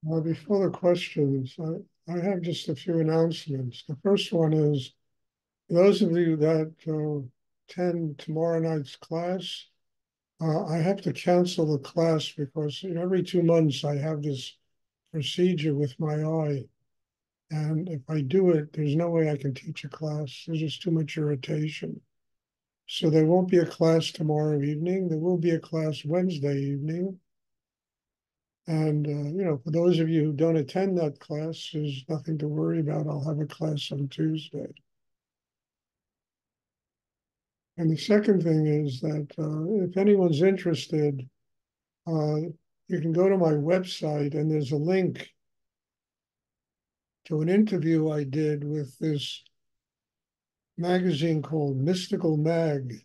Before the questions, I have just a few announcements. The first one is those of you that attend tomorrow night's class, I have to cancel the class because every 2 months I have this procedure with my eye. And if I do it, there's no way I can teach a class. There's just too much irritation. So there won't be a class tomorrow evening. There will be a class Wednesday evening. And, for those of you who don't attend that class, there's nothing to worry about. I'll have a class on Tuesday. And the second thing is that if anyone's interested, uh, you can go to my website and there's a link to an interview I did with this magazine called Mystical Mag.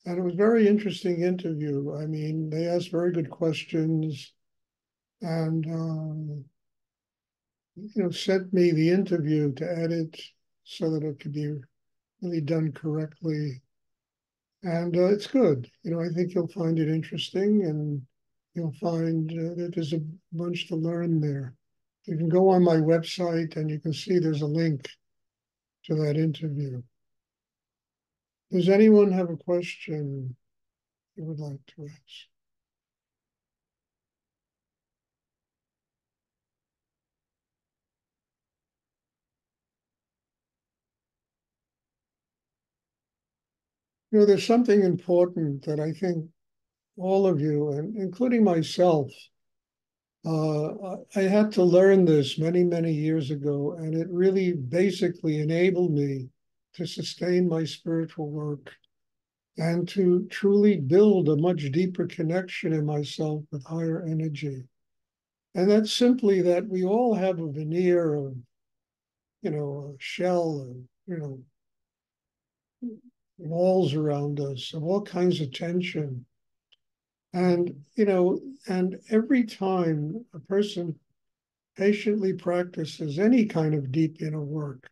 And it was a very interesting interview. I mean, they asked very good questions and sent me the interview to edit so that it could be really done correctly. And it's good. I think you'll find it interesting and you'll find that there's a bunch to learn there. You can go on my website and you can see there's a link to that interview. Does anyone have a question you would like to ask? There's something important that I think all of you, and including myself, I had to learn this many, many years ago, and it really basically enabled me to sustain my spiritual work and to truly build a much deeper connection in myself with higher energy. And that's simply that we all have a veneer of, a shell and, walls around us of all kinds of tension. And every time a person patiently practices any kind of deep inner work,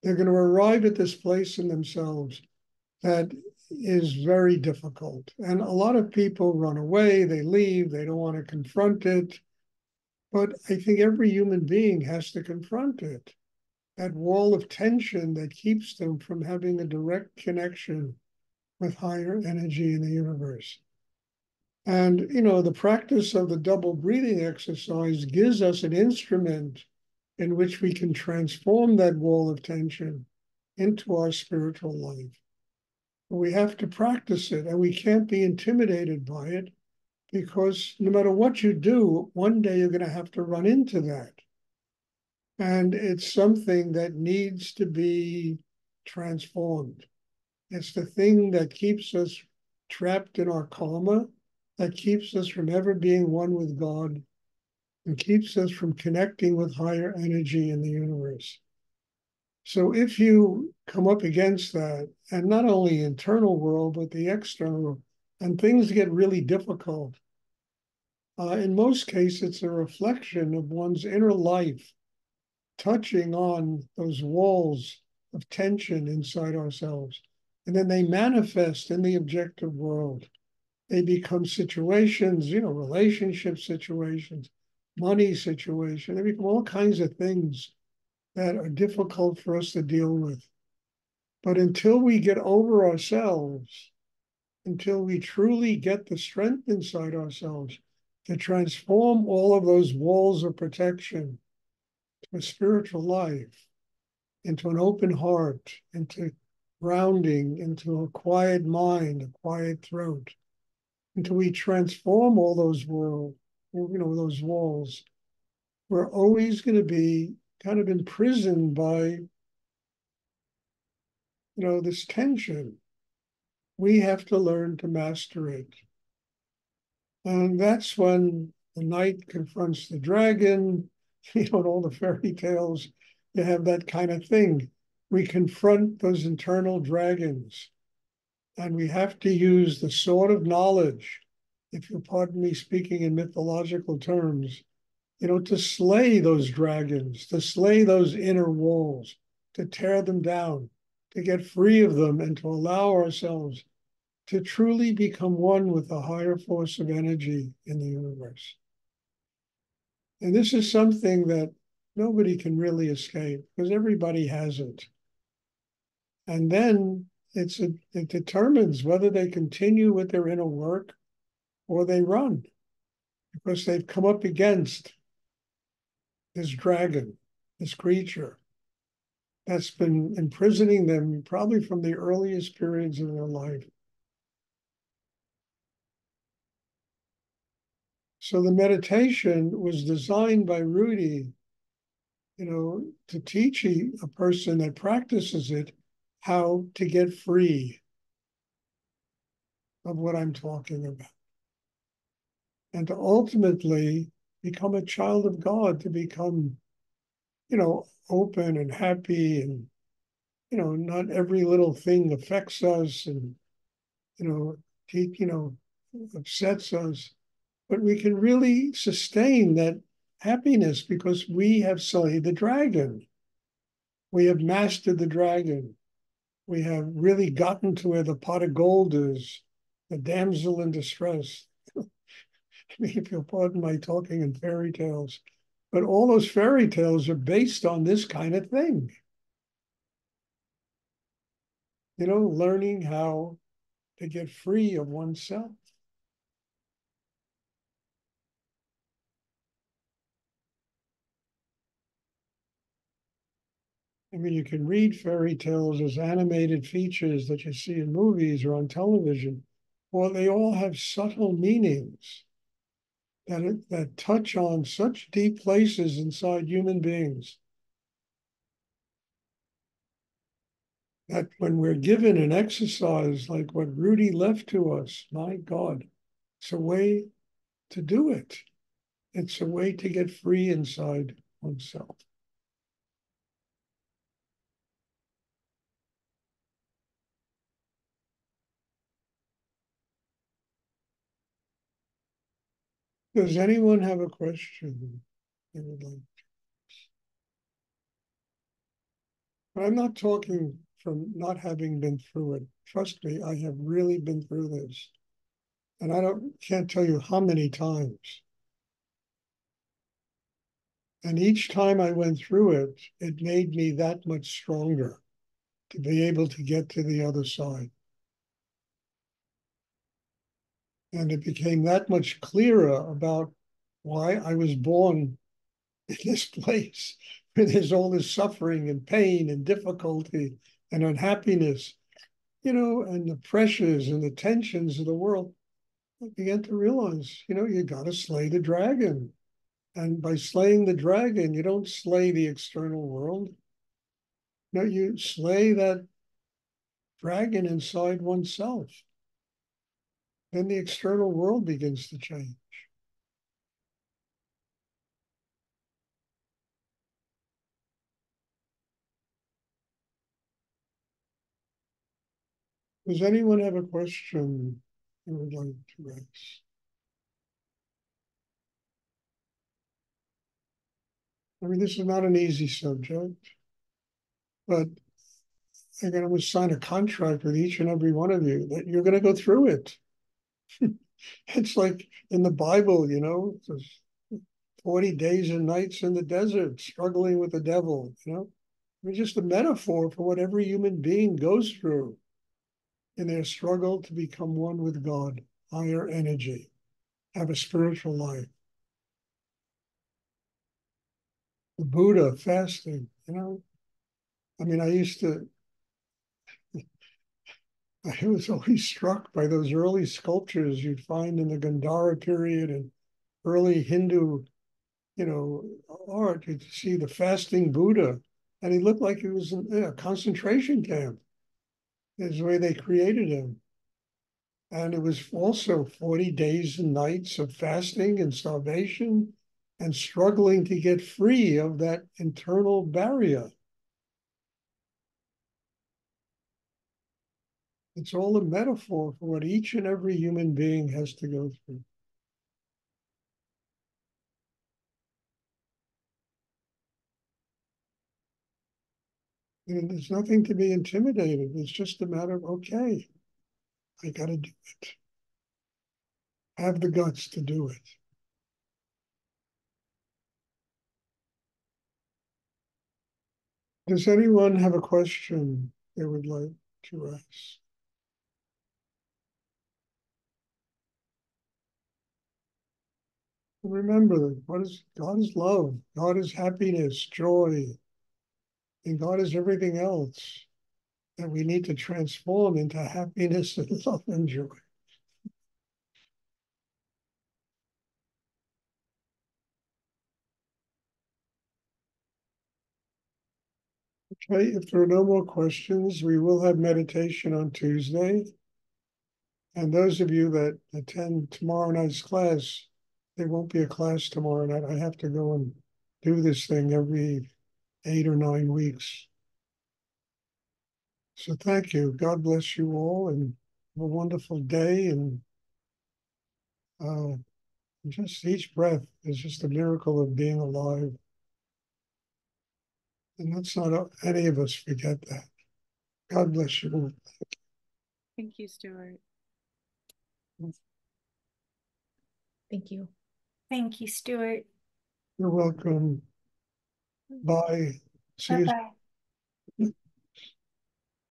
they're going to arrive at this place in themselves that is very difficult. And a lot of people run away, they leave, they don't want to confront it. But I think every human being has to confront it. That wall of tension that keeps them from having a direct connection with higher energy in the universe. And, the practice of the double breathing exercise gives us an instrument in which we can transform that wall of tension into our spiritual life. We have to practice it, and we can't be intimidated by it because no matter what you do, one day you're going to have to run into that. And it's something that needs to be transformed. It's the thing that keeps us trapped in our karma, that keeps us from ever being one with God, and keeps us from connecting with higher energy in the universe. So if you come up against that, and not only the internal world, but the external, and things get really difficult, in most cases, it's a reflection of one's inner life touching on those walls of tension inside ourselves. And then they manifest in the objective world. They become situations, relationship situations, money situations. They become all kinds of things that are difficult for us to deal with. But until we get over ourselves, until we truly get the strength inside ourselves to transform all of those walls of protection to a spiritual life, into an open heart, into grounding, into a quiet mind, a quiet throat, until we transform all those those walls, we're always going to be kind of imprisoned by, this tension. We have to learn to master it. And that's when the knight confronts the dragon, in all the fairy tales, you have that kind of thing. We confront those internal dragons, and we have to use the sword of knowledge, if you'll pardon me speaking in mythological terms, to slay those dragons, to slay those inner walls, to tear them down, to get free of them, and to allow ourselves to truly become one with the higher force of energy in the universe. And this is something that nobody can really escape because everybody has it. And then it determines whether they continue with their inner work or they run because they've come up against this dragon, this creature that's been imprisoning them probably from the earliest periods of their life. So the meditation was designed by Rudy, to teach a person that practices it how to get free of what I'm talking about and to ultimately become a child of God, to become, open and happy and, not every little thing affects us and, you know, keep, upsets us, but we can really sustain that happiness because we have slayed the dragon. We have mastered the dragon. We have really gotten to where the pot of gold is, the damsel in distress. I mean, if you'll pardon my talking in fairy tales, but all those fairy tales are based on this kind of thing. Learning how to get free of oneself. I mean, you can read fairy tales as animated features that you see in movies or on television, or they all have subtle meanings that touch on such deep places inside human beings that when we're given an exercise like what Rudy left to us, my God, it's a way to do it. It's a way to get free inside oneself. Does anyone have a question they would like? But I'm not talking from not having been through it. Trust me, I have really been through this. And can't tell you how many times. And each time I went through it, it made me that much stronger to be able to get to the other side. And it became that much clearer about why I was born in this place where there's all this suffering and pain and difficulty and unhappiness, and the pressures and the tensions of the world. I began to realize, you got to slay the dragon. And by slaying the dragon, you don't slay the external world. No, you slay that dragon inside oneself. Then the external world begins to change. Does anyone have a question they would like to raise? I mean, this is not an easy subject, but I'm going to sign a contract with each and every one of you that you're going to go through it. It's like in the Bible, 40 days and nights in the desert, struggling with the devil, It's just a metaphor for what every human being goes through in their struggle to become one with God, higher energy, have a spiritual life. The Buddha fasting, I mean, I was always struck by those early sculptures you'd find in the Gandhara period and early Hindu, art. You'd see the fasting Buddha, and he looked like he was in a concentration camp. Is the way they created him. And it was also 40 days and nights of fasting and starvation and struggling to get free of that internal barrier. It's all a metaphor for what each and every human being has to go through. And there's nothing to be intimidated. It's just a matter of, okay, I got to do it. Have the guts to do it. Does anyone have a question they would like to ask? Remember that God is love, God is happiness, joy, and God is everything else that we need to transform into happiness and love and joy. Okay, if there are no more questions, we will have meditation on Tuesday. And those of you that attend tomorrow night's class, there won't be a class tomorrow night. I have to go and do this thing every 8 or 9 weeks. So thank you. God bless you all and have a wonderful day. And just each breath is just a miracle of being alive. And let's not any of us forget that. God bless you all. Thank you, Stuart. Thank you. Thank you, Stuart. You're welcome. Bye. See you. Bye-bye.